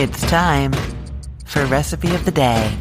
It's time for Recipe of the Day.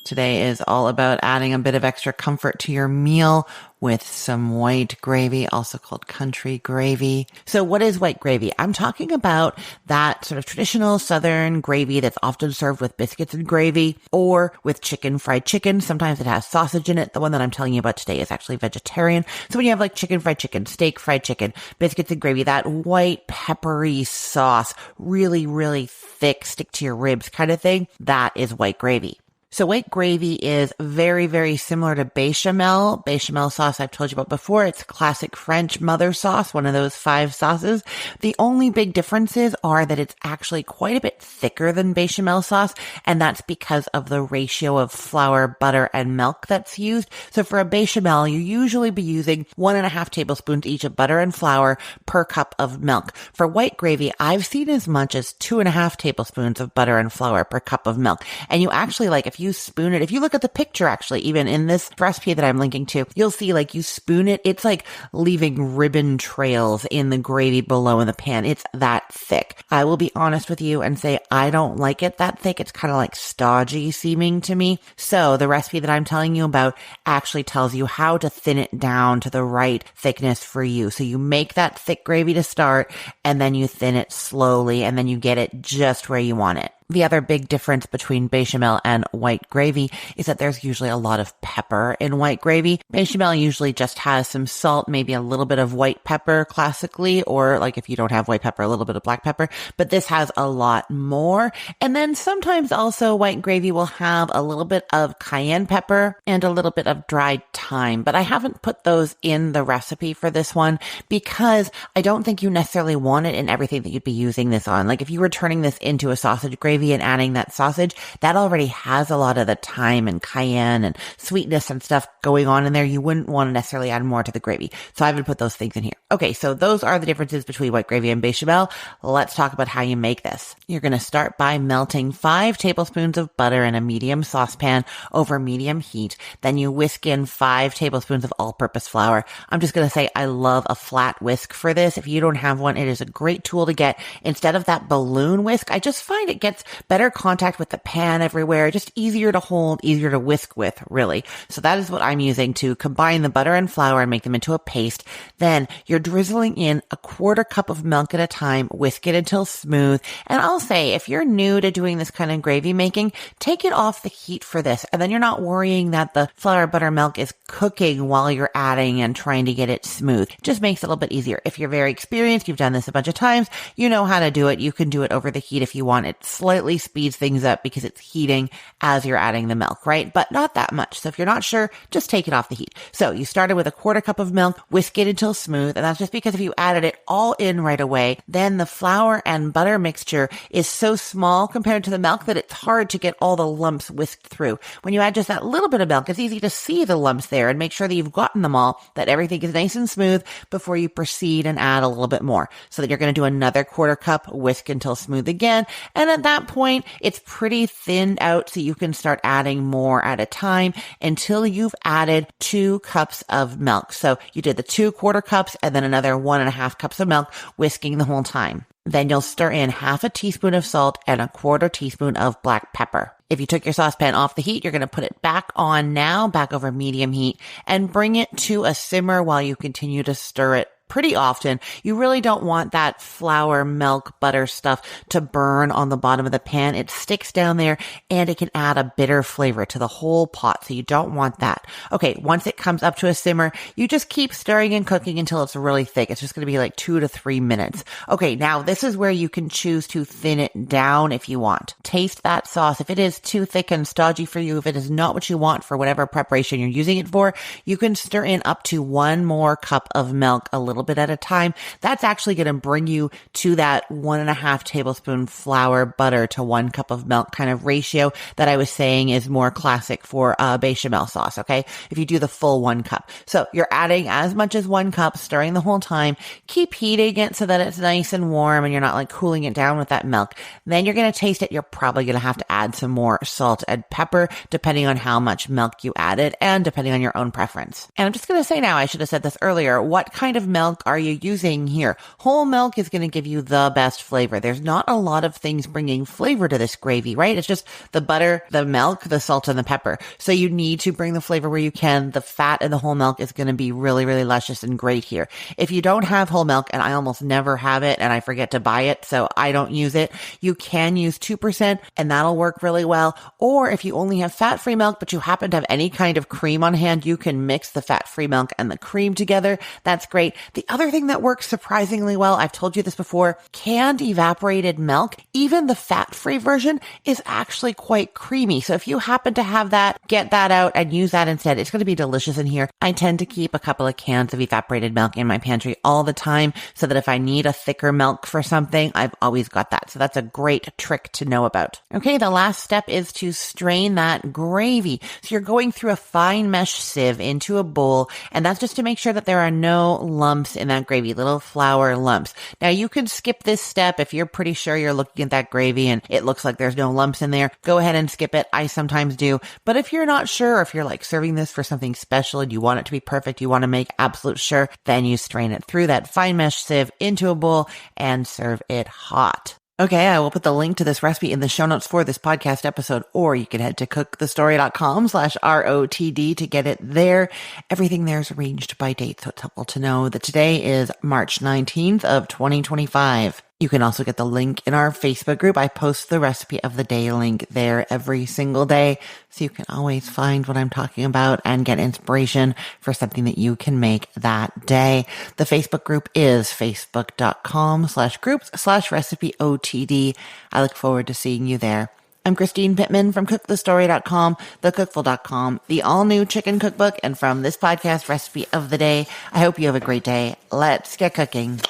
Today is all about adding a bit of extra comfort to your meal with some white gravy, also called country gravy. So what is white gravy? I'm talking about that sort of traditional Southern gravy that's often served with biscuits and gravy or with fried chicken. Sometimes it has sausage in it. The one that I'm telling you about today is actually vegetarian. So when you have like fried chicken, steak, fried chicken, biscuits and gravy, that white peppery sauce, really, really thick, stick to your ribs kind of thing, that is white gravy. So white gravy is very, very similar to bechamel. Bechamel sauce I've told you about before. It's classic French mother sauce, one of those 5 sauces. The only big differences are that it's actually quite a bit thicker than bechamel sauce, and that's because of the ratio of flour, butter, and milk that's used. So for a bechamel, you usually be using 1.5 tablespoons each of butter and flour per cup of milk. For white gravy, I've seen as much as 2.5 tablespoons of butter and flour per cup of milk. And you actually if you spoon it, if you look at the picture, actually, even in this recipe that I'm linking to, you'll see you spoon it, it's like leaving ribbon trails in the gravy below in the pan. It's that thick. I will be honest with you and say I don't like it that thick. It's kind of stodgy seeming to me. So the recipe that I'm telling you about actually tells you how to thin it down to the right thickness for you. So you make that thick gravy to start, and then you thin it slowly, and then you get it just where you want it. The other big difference between bechamel and white gravy is that there's usually a lot of pepper in white gravy. Bechamel usually just has some salt, maybe a little bit of white pepper classically, or if you don't have white pepper, a little bit of black pepper, but this has a lot more. And then sometimes also white gravy will have a little bit of cayenne pepper and a little bit of dried thyme, but I haven't put those in the recipe for this one because I don't think you necessarily want it in everything that you'd be using this on. If you were turning this into a sausage gravy and adding that sausage, that already has a lot of the thyme and cayenne and sweetness and stuff going on in there. You wouldn't want to necessarily add more to the gravy. So I haven't put those things in here. Okay, so those are the differences between white gravy and bechamel. Let's talk about how you make this. You're going to start by melting 5 tablespoons of butter in a medium saucepan over medium heat. Then you whisk in 5 tablespoons of all-purpose flour. I'm just going to say I love a flat whisk for this. If you don't have one, it is a great tool to get. Instead of that balloon whisk, I just find it gets better contact with the pan everywhere, just easier to hold, easier to whisk with, really. So that is what I'm using to combine the butter and flour and make them into a paste. Then you're drizzling in 1/4 cup of milk at a time, whisk it until smooth. And I'll say, if you're new to doing this kind of gravy making, take it off the heat for this. And then you're not worrying that the flour, butter, milk is cooking while you're adding and trying to get it smooth. It just makes it a little bit easier. If you're very experienced, you've done this a bunch of times, you know how to do it. You can do it over the heat if you want. It slightly speeds things up because it's heating as you're adding the milk, right? But not that much. So if you're not sure, just take it off the heat. So you started with 1/4 cup of milk, whisk it until smooth. And that's just because if you added it all in right away, then the flour and butter mixture is so small compared to the milk that it's hard to get all the lumps whisked through. When you add just that little bit of milk, it's easy to see the lumps there and make sure that you've gotten them all, that everything is nice and smooth before you proceed and add a little bit more. So that you're going to do another 1/4 cup, whisk until smooth again. And at that point, it's pretty thinned out so you can start adding more at a time until you've added 2 cups of milk. So you did the 2 1/4 cups and then another 1.5 cups of milk, whisking the whole time. Then you'll stir in 1/2 teaspoon of salt and 1/4 teaspoon of black pepper. If you took your saucepan off the heat, you're going to put it back on now, back over medium heat, and bring it to a simmer while you continue to stir it pretty often. You really don't want that flour, milk, butter stuff to burn on the bottom of the pan. It sticks down there and it can add a bitter flavor to the whole pot. So you don't want that. Okay. Once it comes up to a simmer, you just keep stirring and cooking until it's really thick. It's just going to be 2 to 3 minutes. Okay. Now this is where you can choose to thin it down if you want. Taste that sauce. If it is too thick and stodgy for you, if it is not what you want for whatever preparation you're using it for, you can stir in up to 1 more cup of milk a little bit at a time. That's actually going to bring you to that 1.5 tablespoon flour, butter to 1 cup of milk kind of ratio that I was saying is more classic for bechamel sauce. Okay. If you do the full 1 cup. So you're adding as much as 1 cup, stirring the whole time, keep heating it so that it's nice and warm and you're not cooling it down with that milk. Then you're going to taste it. You're probably going to have to add some more salt and pepper depending on how much milk you added and depending on your own preference. And I'm just going to say now, I should have said this earlier, what kind of milk milk are you using here? Whole milk is going to give you the best flavor. There's not a lot of things bringing flavor to this gravy, right? It's just the butter, the milk, the salt, and the pepper. So you need to bring the flavor where you can. The fat in the whole milk is going to be really, really luscious and great here. If you don't have whole milk, and I almost never have it, and I forget to buy it, so I don't use it, you can use 2%, and that'll work really well. Or if you only have fat-free milk, but you happen to have any kind of cream on hand, you can mix the fat-free milk and the cream together. That's great. The other thing that works surprisingly well, I've told you this before, canned evaporated milk, even the fat-free version, is actually quite creamy. So if you happen to have that, get that out and use that instead. It's going to be delicious in here. I tend to keep a couple of cans of evaporated milk in my pantry all the time so that if I need a thicker milk for something, I've always got that. So that's a great trick to know about. Okay, the last step is to strain that gravy. So you're going through a fine mesh sieve into a bowl, and that's just to make sure that there are no lumps in that gravy, little flour lumps. Now you could skip this step if you're pretty sure you're looking at that gravy and it looks like there's no lumps in there. Go ahead and skip it. I sometimes do. But if you're not sure, if you're like serving this for something special and you want it to be perfect, you want to make absolute sure, then you strain it through that fine mesh sieve into a bowl and serve it hot. Okay, I will put the link to this recipe in the show notes for this podcast episode, or you can head to cookthestory.com/ROTD to get it there. Everything there is arranged by date, so it's helpful to know that today is March 19th of 2025. You can also get the link in our Facebook group. I post the recipe of the day link there every single day, so you can always find what I'm talking about and get inspiration for something that you can make that day. The Facebook group is facebook.com/groups/recipeotd. I look forward to seeing you there. I'm Christine Pittman from cookthestory.com, thecookful.com, the all-new chicken cookbook, and from this podcast recipe of the day. I hope you have a great day. Let's get cooking.